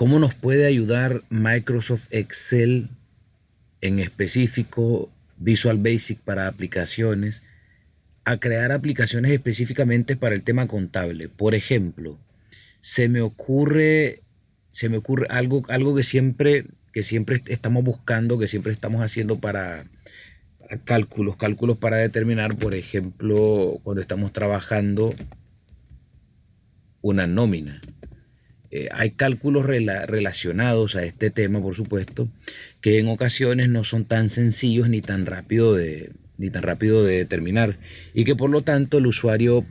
¿Cómo nos puede ayudar Microsoft Excel, en específico Visual Basic para aplicaciones, a crear aplicaciones específicamente para el tema contable? Por ejemplo, se me ocurre, algo que siempre estamos buscando, que siempre estamos haciendo para cálculos para determinar, por ejemplo, cuando estamos trabajando una nómina. Hay cálculos relacionados a este tema, por supuesto, que en ocasiones no son tan sencillos ni tan rápido de determinar, y que por lo tanto el usuario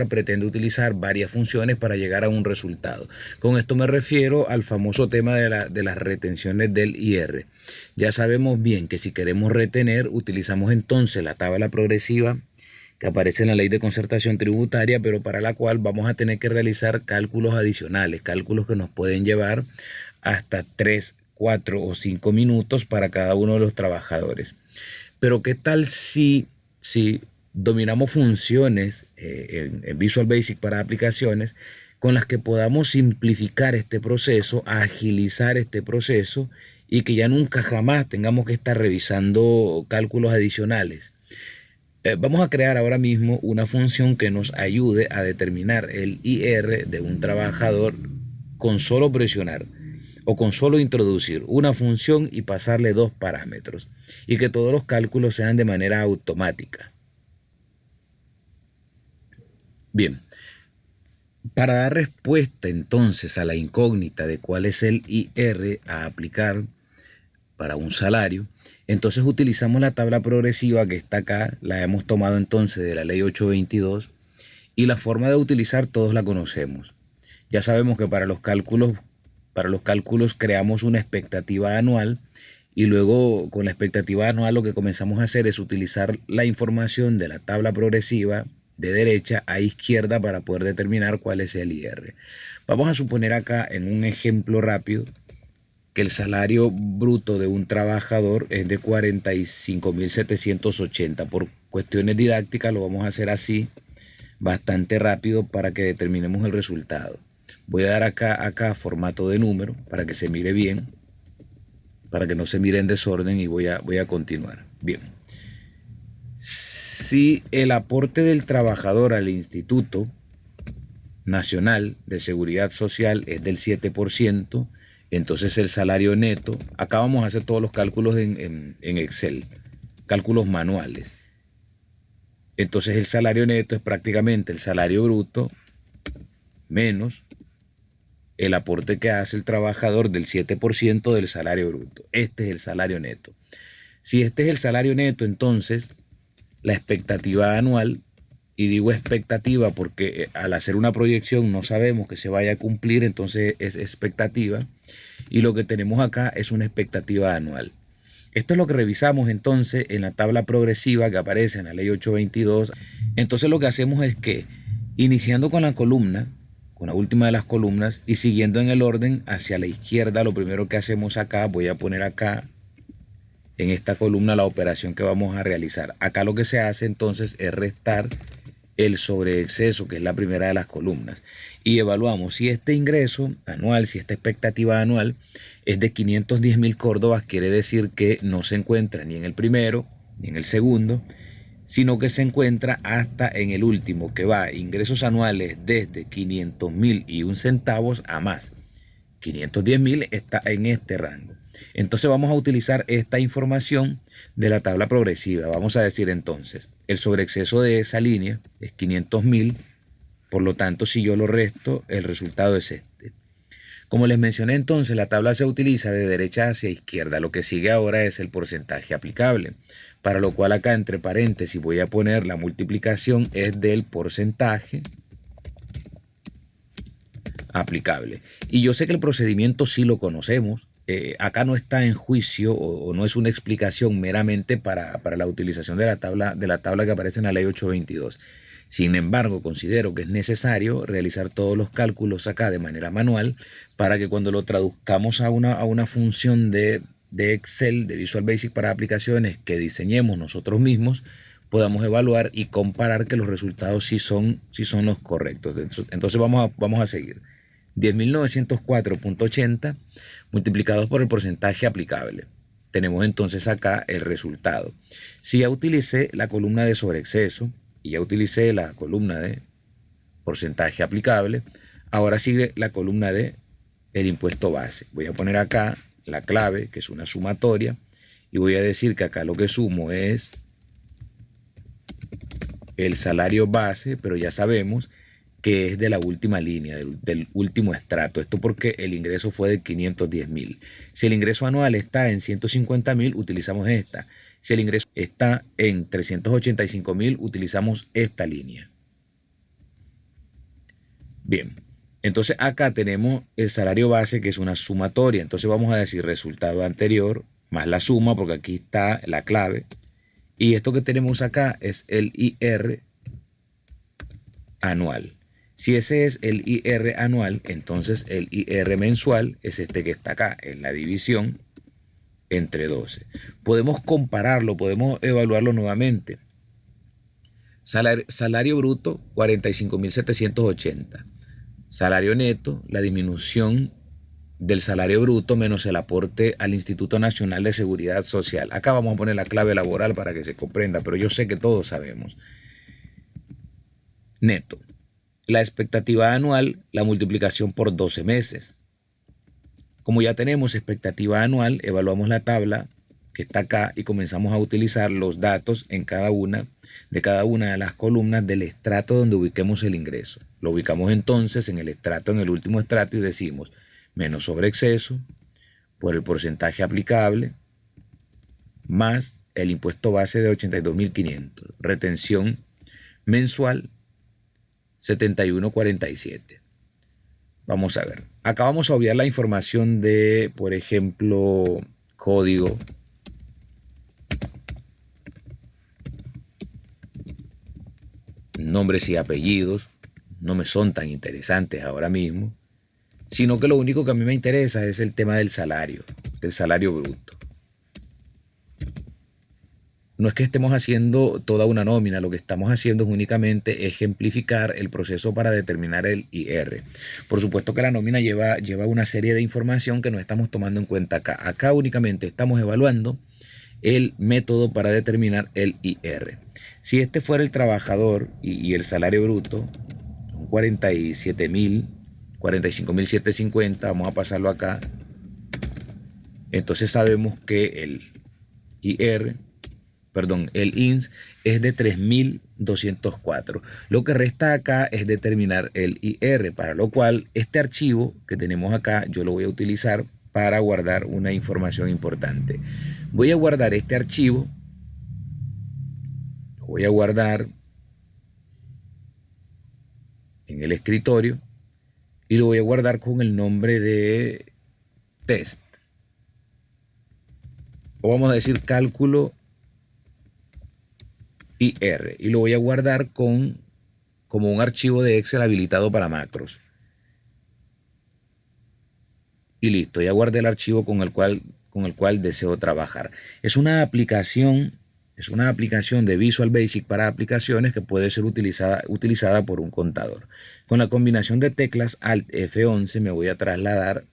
pretende utilizar varias funciones para llegar a un resultado. Con esto me refiero al famoso tema de las retenciones del IR. Ya sabemos bien que si queremos retener, utilizamos entonces la tabla progresiva que aparece en la Ley de Concertación Tributaria, pero para la cual vamos a tener que realizar cálculos adicionales, cálculos que nos pueden llevar hasta 3, 4 o 5 minutos para cada uno de los trabajadores. Pero ¿qué tal si dominamos funciones en Visual Basic para aplicaciones con las que podamos simplificar este proceso, agilizar este proceso, y que ya nunca jamás tengamos que estar revisando cálculos adicionales? Vamos a crear ahora mismo una función que nos ayude a determinar el IR de un trabajador con solo presionar o con solo introducir una función y pasarle dos parámetros, y que todos los cálculos sean de manera automática. Bien, para dar respuesta entonces a la incógnita de cuál es el IR a aplicar para un salario, entonces utilizamos la tabla progresiva que está acá, la hemos tomado entonces de la ley 822, y la forma de utilizar todos la conocemos. Ya sabemos que para los cálculos creamos una expectativa anual, y luego con la expectativa anual lo que comenzamos a hacer es utilizar la información de la tabla progresiva de derecha a izquierda para poder determinar cuál es el IR. Vamos a suponer acá, en un ejemplo rápido, que el salario bruto de un trabajador es de 45.780. Por cuestiones didácticas lo vamos a hacer así, bastante rápido, para que determinemos el resultado. Voy a dar acá formato de número para que se mire bien, para que no se mire en desorden, y voy a continuar. Bien. Si el aporte del trabajador al Instituto Nacional de Seguridad Social es del 7%, entonces el salario neto, acá vamos a hacer todos los cálculos en Excel, cálculos manuales. Entonces el salario neto es prácticamente el salario bruto menos el aporte que hace el trabajador del 7% del salario bruto. Este es el salario neto. Si este es el salario neto, entonces la expectativa anual, y digo expectativa porque al hacer una proyección no sabemos que se vaya a cumplir, entonces es expectativa, y lo que tenemos acá es una expectativa anual. Esto es lo que revisamos entonces en la tabla progresiva que aparece en la ley 822. Entonces lo que hacemos es que, iniciando con la columna, con la última de las columnas, y siguiendo en el orden hacia la izquierda, lo primero que hacemos acá, voy a poner acá en esta columna la operación que vamos a realizar. Acá lo que se hace entonces es restar el sobreexceso, que es la primera de las columnas, y evaluamos si este ingreso anual, si esta expectativa anual es de 510.000 córdobas. Quiere decir que no se encuentra ni en el primero ni en el segundo, sino que se encuentra hasta en el último, que va ingresos anuales desde 500.001 centavos a más. 510.000 está en este rango. Entonces vamos a utilizar esta información de la tabla progresiva. Vamos a decir entonces, el sobreexceso de esa línea es 500.000, por lo tanto si yo lo resto, el resultado es este. Como les mencioné entonces, la tabla se utiliza de derecha hacia izquierda. Lo que sigue ahora es el porcentaje aplicable, para lo cual acá entre paréntesis voy a poner la multiplicación es del porcentaje aplicable. Y yo sé que el procedimiento sí lo conocemos. Acá no está en juicio o no es una explicación meramente para la utilización de la tabla que aparece en la ley 822. Sin embargo, considero que es necesario realizar todos los cálculos acá de manera manual, para que cuando lo traduzcamos a una función de Excel, de Visual Basic para aplicaciones que diseñemos nosotros mismos, podamos evaluar y comparar que los resultados sí son los correctos. Entonces vamos a seguir. 10.904.80 multiplicados por el porcentaje aplicable. Tenemos entonces acá el resultado. Si ya utilicé la columna de sobreexceso y ya utilicé la columna de porcentaje aplicable, ahora sigue la columna de el impuesto base. Voy a poner acá la clave, que es una sumatoria, y voy a decir que acá lo que sumo es el salario base, pero ya sabemos que es de la última línea, del último estrato. Esto porque el ingreso fue de 510.000. Si el ingreso anual está en 150.000, utilizamos esta. Si el ingreso está en 385.000, utilizamos esta línea. Bien, entonces acá tenemos el salario base, que es una sumatoria. Entonces vamos a decir resultado anterior más la suma, porque aquí está la clave. Y esto que tenemos acá es el IR anual. Si ese es el IR anual, entonces el IR mensual es este que está acá, en la división entre 12. Podemos compararlo, podemos evaluarlo nuevamente. Salario bruto, 45.780. Salario neto, la disminución del salario bruto menos el aporte al Instituto Nacional de Seguridad Social. Acá vamos a poner la clave laboral para que se comprenda, pero yo sé que todos sabemos. Neto. La expectativa anual, la multiplicación por 12 meses. Como ya tenemos expectativa anual, evaluamos la tabla que está acá y comenzamos a utilizar los datos en cada una de las columnas del estrato donde ubiquemos el ingreso. Lo ubicamos entonces en el estrato, en el último estrato, y decimos menos sobreexceso por el porcentaje aplicable más el impuesto base de 82.500. Retención mensual 71.47. Vamos a ver. Acá vamos a obviar la información de, por ejemplo, código, nombres y apellidos. No me son tan interesantes ahora mismo, sino que lo único que a mí me interesa es el tema del salario bruto. No es que estemos haciendo toda una nómina, lo que estamos haciendo es únicamente ejemplificar el proceso para determinar el IR. Por supuesto que la nómina lleva una serie de información que no estamos tomando en cuenta acá. Acá únicamente estamos evaluando el método para determinar el IR. Si este fuera el trabajador y el salario bruto, 47.000, 45.750, vamos a pasarlo acá. Entonces sabemos que el INS es de 3.204. Lo que resta acá es determinar el IR, para lo cual este archivo que tenemos acá yo lo voy a utilizar para guardar una información importante. Voy a guardar este archivo, lo voy a guardar en el escritorio y lo voy a guardar con el nombre de test. O vamos a decir cálculo IR, y lo voy a guardar como un archivo de Excel habilitado para macros. Y listo, ya guardé el archivo con el cual deseo trabajar. Es una aplicación de Visual Basic para aplicaciones que puede ser utilizada por un contador. Con la combinación de teclas Alt F11 me voy a trasladar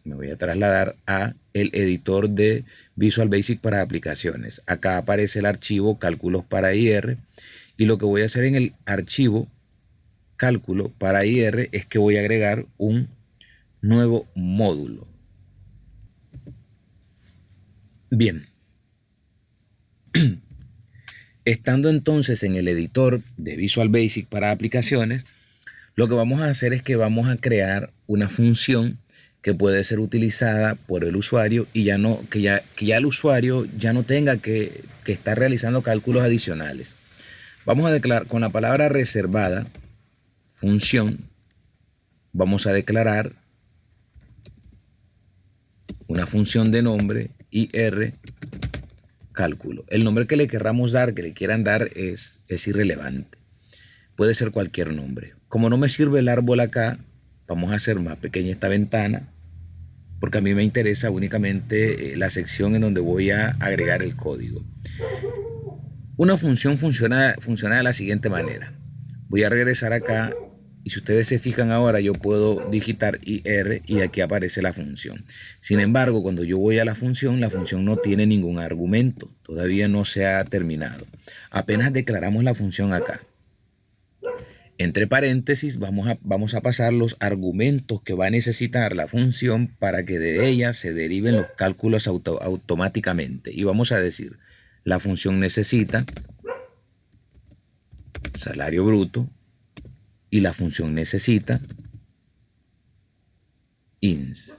a el editor de Visual Basic para aplicaciones. Acá aparece el archivo cálculos para IR, y lo que voy a hacer en el archivo cálculo para IR es que voy a agregar un nuevo módulo. Bien. Estando entonces en el editor de Visual Basic para aplicaciones, lo que vamos a hacer es que vamos a crear una función que puede ser utilizada por el usuario y que ya el usuario ya no tenga que estar realizando cálculos adicionales. Vamos a declarar con la palabra reservada, función, vamos a declarar una función de nombre IR cálculo. El nombre que le querramos dar, que le quieran dar, es irrelevante. Puede ser cualquier nombre. Como no me sirve el árbol acá, vamos a hacer más pequeña esta ventana, porque a mí me interesa únicamente la sección en donde voy a agregar el código. Una función funciona de la siguiente manera. Voy a regresar acá Y si ustedes se fijan ahora, yo puedo digitar IR y aquí aparece la función. Sin embargo, cuando yo voy a la función no tiene ningún argumento. Todavía no se ha terminado. Apenas declaramos la función acá. Entre paréntesis, vamos a pasar los argumentos que va a necesitar la función para que de ella se deriven los cálculos automáticamente. Y vamos a decir, la función necesita salario bruto y la función necesita ins.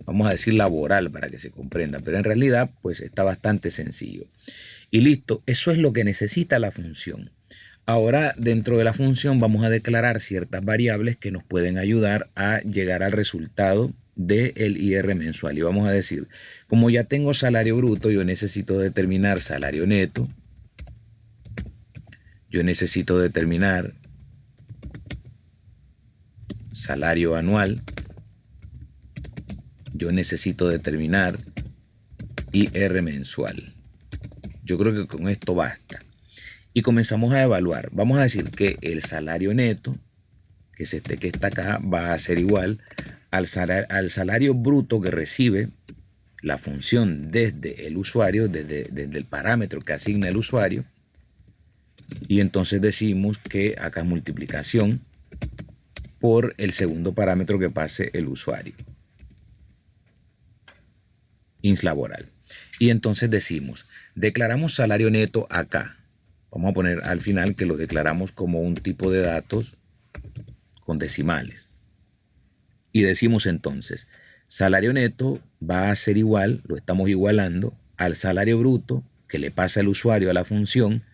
Vamos a decir laboral para que se comprenda, pero en realidad pues está bastante sencillo. Y listo, eso es lo que necesita la función. Ahora, dentro de la función vamos a declarar ciertas variables que nos pueden ayudar a llegar al resultado del IR mensual. Y vamos a decir, como ya tengo salario bruto, yo necesito determinar salario neto. Yo necesito determinar salario anual. Yo necesito determinar IR mensual. Yo creo que con esto basta. Y comenzamos a evaluar. Vamos a decir que el salario neto, que es este que está acá, va a ser igual al salario bruto que recibe la función desde el usuario, desde el parámetro que asigna el usuario. Y entonces decimos que acá es multiplicación por el segundo parámetro que pase el usuario. Ins laboral. Y entonces decimos, declaramos salario neto acá. Vamos a poner al final que lo declaramos como un tipo de datos con decimales. Y decimos entonces, salario neto va a ser igual, lo estamos igualando, al salario bruto que le pasa el usuario a la función,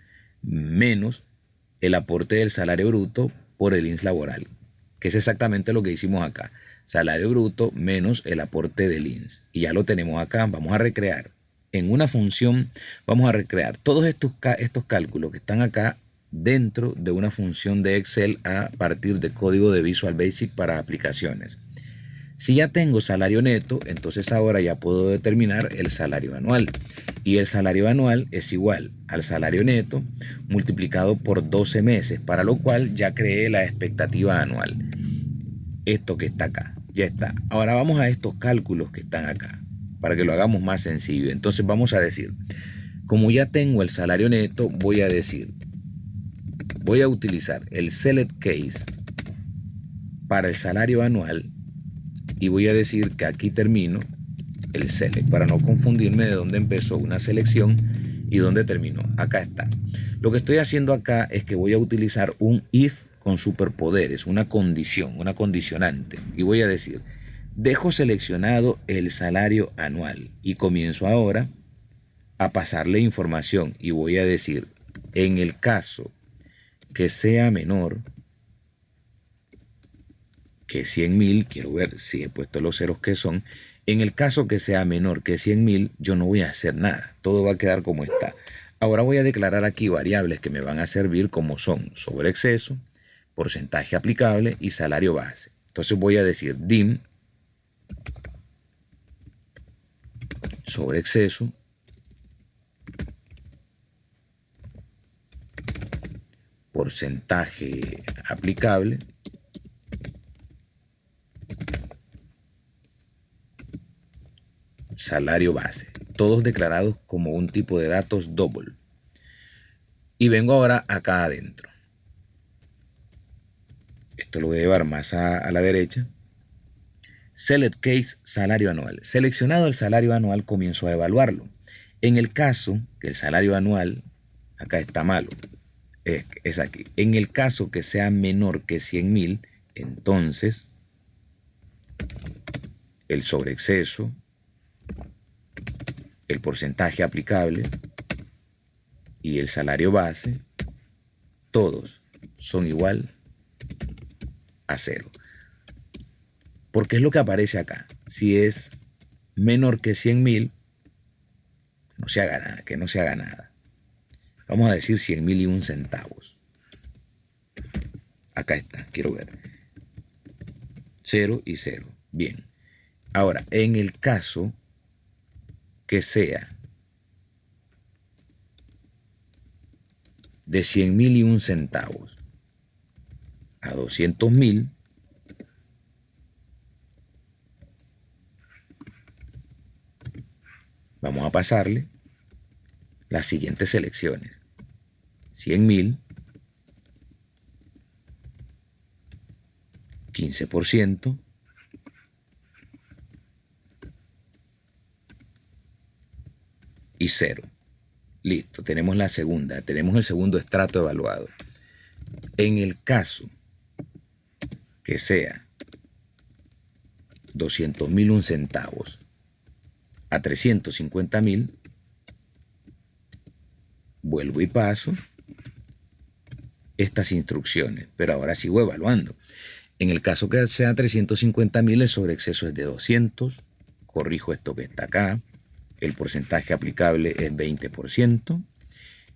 menos el aporte del salario bruto por el ins laboral, que es exactamente lo que hicimos acá. Salario bruto menos el aporte del ins. Y ya lo tenemos acá, vamos a recrear. En una función vamos a recrear todos estos cálculos que están acá dentro de una función de Excel a partir de código de Visual Basic para aplicaciones. Si ya tengo salario neto, entonces ahora ya puedo determinar el salario anual. Y el salario anual es igual al salario neto multiplicado por 12 meses, para lo cual ya creé la expectativa anual. Esto que está acá, ya está. Ahora vamos a estos cálculos que están acá, para que lo hagamos más sencillo. Entonces vamos a decir, como ya tengo el salario neto, voy a utilizar el select case para el salario anual y voy a decir que aquí termino el select para no confundirme de dónde empezó una selección y dónde terminó. Acá está. Lo que estoy haciendo acá es que voy a utilizar un if con superpoderes, una condición, una condicionante. Y voy a decir, dejo seleccionado el salario anual y comienzo ahora a pasarle información y voy a decir, en el caso que sea menor que 100.000, quiero ver si he puesto los ceros que son, en el caso que sea menor que 100.000, yo no voy a hacer nada, todo va a quedar como está. Ahora voy a declarar aquí variables que me van a servir como son sobreexceso, porcentaje aplicable y salario base. Entonces voy a decir dim sobreexceso, porcentaje aplicable, salario base, todos declarados como un tipo de datos double. Y vengo ahora acá adentro. Esto lo voy a llevar más a la derecha. Select case salario anual. Seleccionado el salario anual, comienzo a evaluarlo. En el caso que el salario anual, acá está malo, es aquí. En el caso que sea menor que 100.000, entonces el sobreexceso, el porcentaje aplicable y el salario base, todos son igual a 0. Porque es lo que aparece acá. Si es menor que 100.000, no se haga nada, que no se haga nada. Vamos a decir 100.001 centavos. Acá está, quiero ver. 0 y 0. Bien. Ahora, en el caso que sea de 100.001 centavos, a 200.000, vamos a pasarle las siguientes selecciones: 100.000, 15%, y 0. Listo, tenemos la segunda, tenemos el segundo estrato evaluado. En el caso que sea 200.001 centavos a 350.000, vuelvo y paso estas instrucciones, pero ahora sigo evaluando. En el caso que sea 350.000, el sobreexceso es de 200, corrijo esto que está acá, el porcentaje aplicable es 20%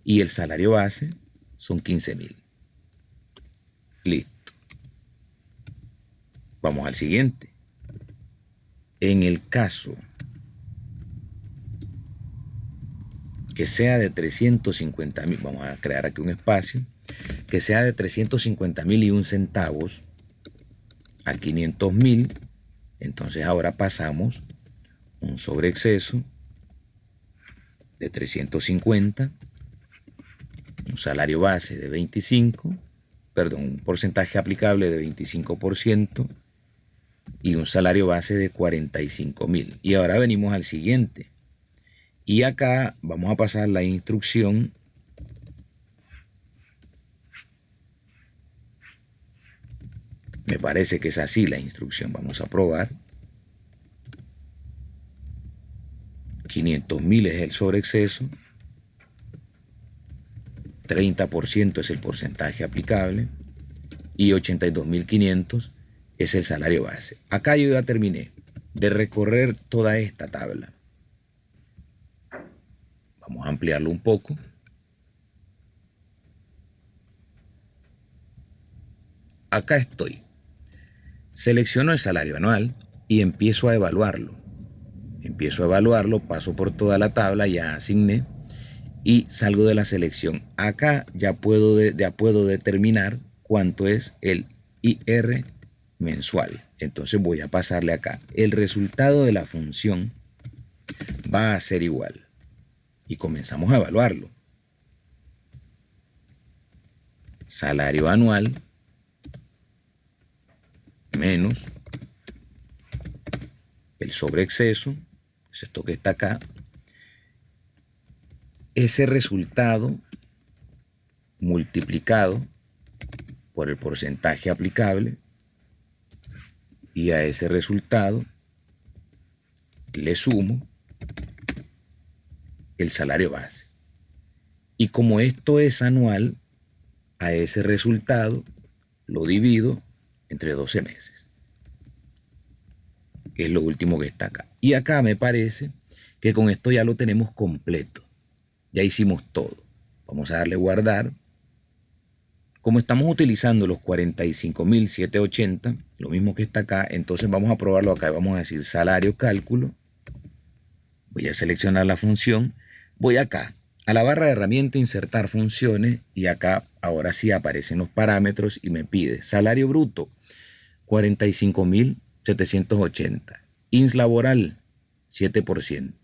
y el salario base son 15.000. Listo. Vamos al siguiente. En el caso que sea de 350.000, vamos a crear aquí un espacio, que sea de 350.001 centavos a 500.000, entonces ahora pasamos un sobreexceso de 350, un salario base de 25, perdón, un porcentaje aplicable de 25% y un salario base de 45.000. Y ahora venimos al siguiente. Y acá vamos a pasar la instrucción me parece que es así la instrucción, vamos a probar. 500.000 es el sobreexceso, 30% es el porcentaje aplicable y 82.500 es el salario base. Acá yo ya terminé de recorrer toda esta tabla. Vamos a ampliarlo un poco. Acá estoy. Selecciono el salario anual y empiezo a evaluarlo. Paso por toda la tabla, ya asigné y salgo de la selección. Acá ya puedo determinar cuánto es el IR mensual. Entonces voy a pasarle acá. El resultado de la función va a ser igual. Y comenzamos a evaluarlo. Salario anual menos el sobreexceso, es esto que está acá. Ese resultado multiplicado por el porcentaje aplicable y a ese resultado le sumo el salario base. Y como esto es anual, a ese resultado lo divido entre 12 meses, que es lo último que está acá. Y acá me parece que con esto ya lo tenemos completo. Ya hicimos todo. Vamos a darle guardar. Como estamos utilizando los 45.780, lo mismo que está acá, entonces vamos a probarlo acá. Vamos a decir salario cálculo. Voy a seleccionar la función. Voy acá a la barra de herramienta, insertar funciones, y acá ahora sí aparecen los parámetros y me pide salario bruto 45.780, ins laboral 7%.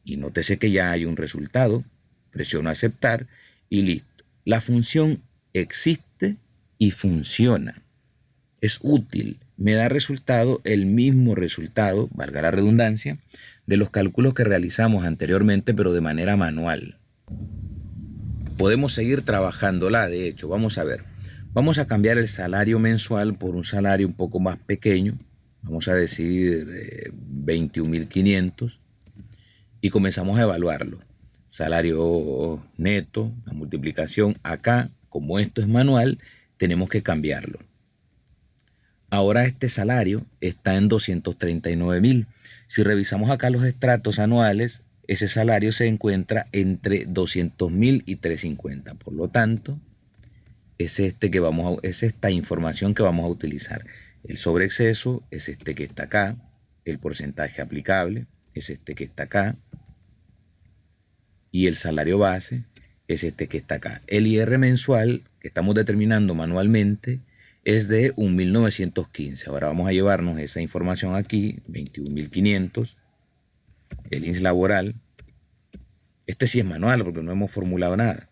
Y nótese que ya hay un resultado. Presiono aceptar y listo. La función existe y funciona. Es útil. Me da resultado, el mismo resultado, valga la redundancia, de los cálculos que realizamos anteriormente, pero de manera manual. Podemos seguir trabajándola, de hecho. Vamos a ver. Vamos a cambiar el salario mensual por un salario un poco más pequeño. Vamos a decir 21.500. Y comenzamos a evaluarlo. Salario neto, la multiplicación. Acá, como esto es manual, tenemos que cambiarlo. Ahora este salario está en 239.000. Si revisamos acá los estratos anuales, ese salario se encuentra entre 200.000 y 350. Por lo tanto, es esta información que vamos a utilizar. El sobreexceso es este que está acá. El porcentaje aplicable es este que está acá. Y el salario base es este que está acá. El IR mensual que estamos determinando manualmente es de 1.915. Ahora vamos a llevarnos esa información aquí, 21.500, el INS laboral. Este sí es manual porque no hemos formulado nada.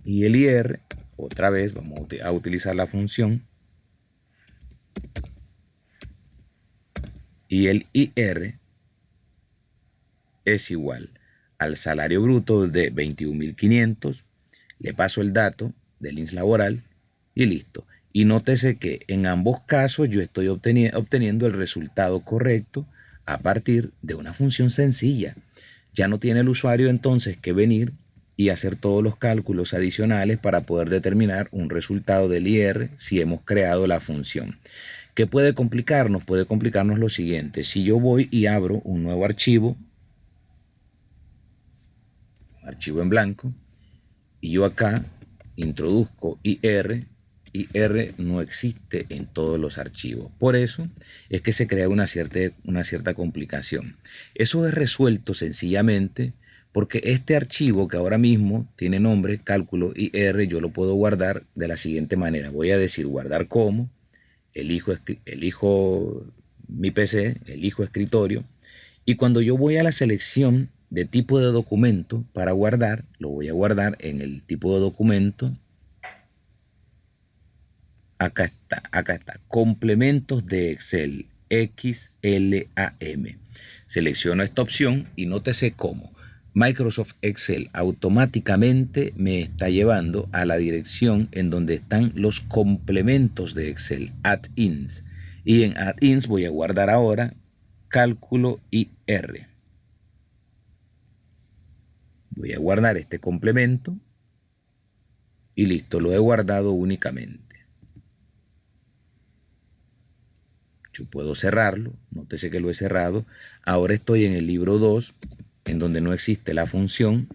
Y el IR, otra vez vamos a utilizar la función. Y el IR es igual al salario bruto de 21.500. Le paso el dato del INS laboral y listo. Y nótese que en ambos casos yo estoy obteniendo el resultado correcto a partir de una función sencilla. Ya no tiene el usuario entonces que venir y hacer todos los cálculos adicionales para poder determinar un resultado del IR si hemos creado la función. ¿Qué puede complicarnos? Puede complicarnos lo siguiente. Si yo voy y abro un nuevo archivo en blanco, y yo acá introduzco IR no existe en todos los archivos. Por eso es que se crea una cierta complicación. Eso es resuelto sencillamente porque este archivo que ahora mismo tiene nombre cálculo IR, yo lo puedo guardar de la siguiente manera. Voy a decir guardar como, elijo mi PC, elijo escritorio, y cuando yo voy a la selección de tipo de documento para guardar, lo voy a guardar en el tipo de documento. Acá está, complementos de Excel, XLAM. Selecciono esta opción y nótese cómo Microsoft Excel automáticamente me está llevando a la dirección en donde están los complementos de Excel, add-ins. Y en add-ins voy a guardar ahora cálculo IR. Voy a guardar este complemento y listo, lo he guardado únicamente. Yo puedo cerrarlo, nótese que lo he cerrado. Ahora estoy en el libro 2, en donde no existe la función.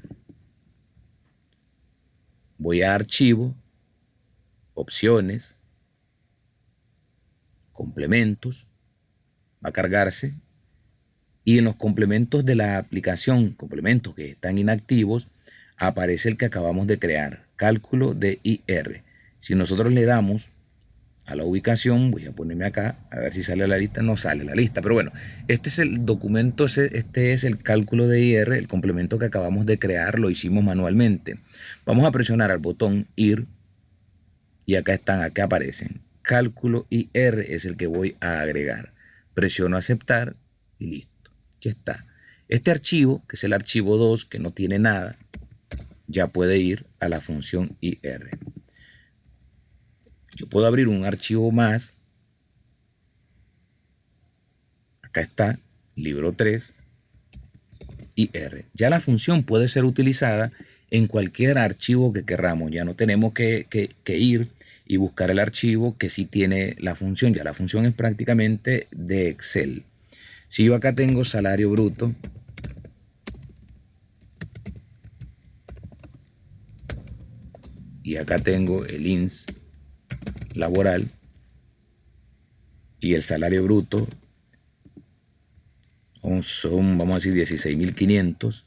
Voy a archivo, opciones, complementos, va a cargarse. Y en los complementos de la aplicación, complementos que están inactivos, aparece el que acabamos de crear, cálculo de IR. Si nosotros le damos a la ubicación, voy a ponerme acá, a ver si sale la lista. No sale la lista, pero bueno, este es el documento, este es el cálculo de IR, el complemento que acabamos de crear, lo hicimos manualmente. Vamos a presionar al botón IR y acá están, acá aparecen. Cálculo IR es el que voy a agregar. Presiono aceptar y listo, ya está. Este archivo, que es el archivo 2, que no tiene nada, ya puede ir a la función IR. Yo puedo abrir un archivo más. Acá está, libro 3, IR. Ya la función puede ser utilizada en cualquier archivo que querramos. Ya no tenemos que ir y buscar el archivo que sí tiene la función. Ya la función es prácticamente de Excel. Si yo acá tengo salario bruto, y acá tengo el INS laboral y el salario bruto son vamos a decir 16.500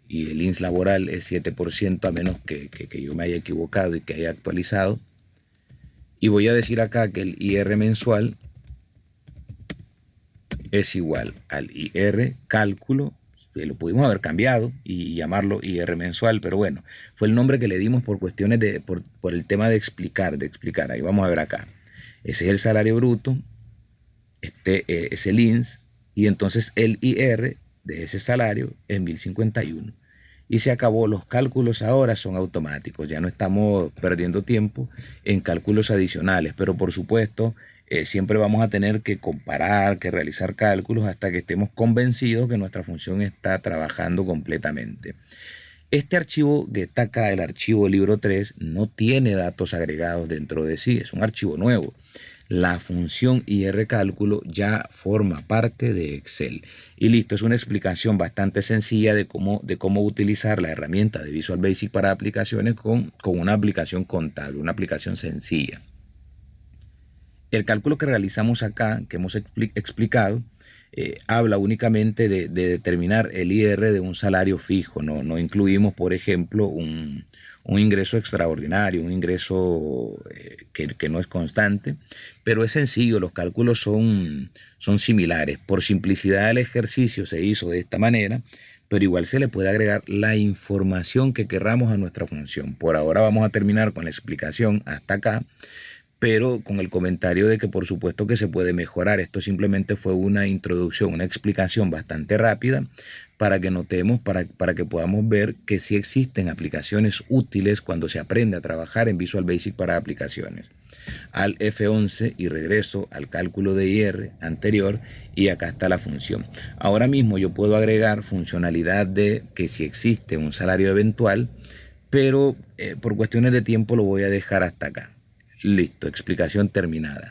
y el INS laboral es 7%, a menos que yo me haya equivocado y que haya actualizado. Y voy a decir acá que el IR mensual es igual al IR cálculo. Lo pudimos haber cambiado y llamarlo IR mensual, pero bueno, fue el nombre que le dimos por cuestiones por el tema de explicar. Ahí vamos a ver acá. Ese es el salario bruto, este es el INS, y entonces el IR de ese salario es 1.051. Y se acabó. Los cálculos ahora son automáticos, ya no estamos perdiendo tiempo en cálculos adicionales, pero por supuesto siempre vamos a tener que comparar, que realizar cálculos hasta que estemos convencidos que nuestra función está trabajando completamente. Este archivo que está acá, el archivo libro 3, no tiene datos agregados dentro de sí, es un archivo nuevo. La función IR cálculo ya forma parte de Excel. Y listo, es una explicación bastante sencilla de cómo utilizar la herramienta de Visual Basic para aplicaciones con una aplicación contable, una aplicación sencilla. El cálculo que realizamos acá, que hemos explicado, habla únicamente de determinar el IR de un salario fijo. No incluimos, por ejemplo, un ingreso extraordinario, un ingreso que no es constante, pero es sencillo, los cálculos son similares. Por simplicidad el ejercicio se hizo de esta manera, pero igual se le puede agregar la información que querramos a nuestra función. Por ahora vamos a terminar con la explicación hasta acá, pero con el comentario de que por supuesto que se puede mejorar. Esto simplemente fue una introducción, una explicación bastante rápida para que notemos, para que podamos ver que sí existen aplicaciones útiles cuando se aprende a trabajar en Visual Basic para aplicaciones. Al F11 y regreso al cálculo de IR anterior y acá está la función. Ahora mismo yo puedo agregar funcionalidad de que si existe un salario eventual, pero por cuestiones de tiempo lo voy a dejar hasta acá. Listo, explicación terminada.